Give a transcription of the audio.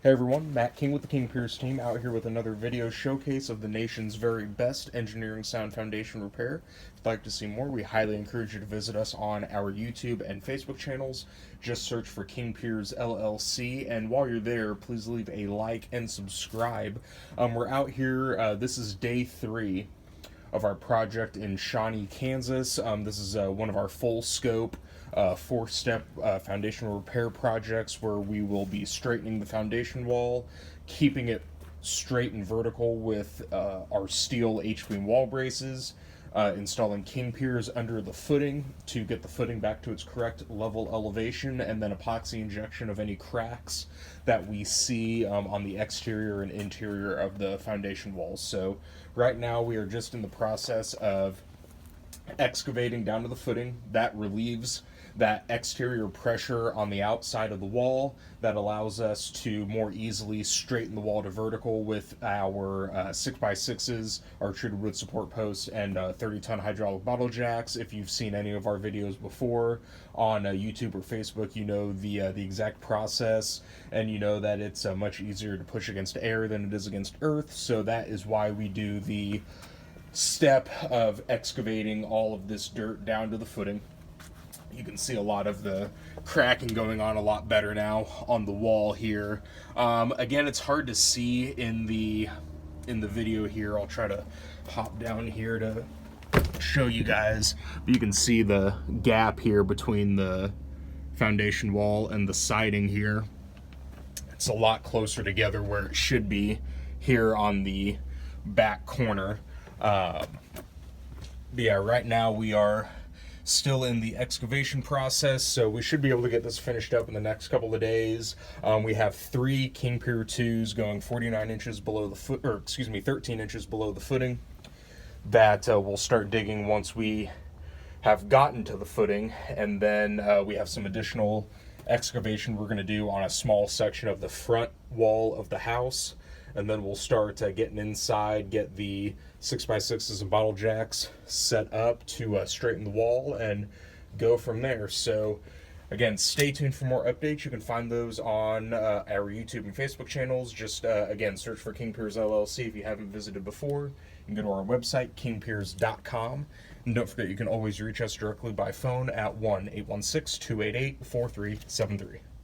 Hey everyone, Matt King with the King Piers team out here with another video showcase of the nation's very best engineering sound foundation repair. If you'd like to see more, we highly encourage you to visit us on our YouTube and Facebook channels. Just search for King Piers LLC, and while you're there, please leave a like and subscribe. We're out here, this is day 3 of our project in Shawnee, Kansas. This is one of our full scope 4-step foundation repair projects where we will be straightening the foundation wall, keeping it straight and vertical with our steel H-beam wall braces, installing king piers under the footing to get the footing back to its correct level elevation, and then epoxy injection of any cracks that we see on the exterior and interior of the foundation walls. So right now we are just in the process of excavating down to the footing. That relieves that exterior pressure on the outside of the wall that allows us to more easily straighten the wall to vertical with our 6x6s, our treated wood support posts, and 30-ton hydraulic bottle jacks. If you've seen any of our videos before on YouTube or Facebook, you know the exact process, and you know that it's much easier to push against air than it is against earth. So that is why we do the step of excavating all of this dirt down to the footing. You can see a lot of the cracking going on a lot better now on the wall here. Again, it's hard to see in the video here. I'll try to hop down here to show you guys. But you can see the gap here between the foundation wall and the siding here. It's a lot closer together where it should be here on the back corner. Yeah, right now we are still in the excavation process, so we should be able to get this finished up in the next couple of days. We have 3 King Pier 2s going 49 inches below the foot, or excuse me, 13 inches below the footing that we'll start digging once we have gotten to the footing, and then we have some additional excavation we're going to do on a small section of the front wall of the house, and then we'll start getting inside, get the 6x6s and bottle jacks set up to straighten the wall and go from there. So again, stay tuned for more updates. You can find those on our YouTube and Facebook channels. Just again, search for King Piers LLC if you haven't visited before. You can go to our website, kingpiers.com. And don't forget, you can always reach us directly by phone at 1-816-288-4373.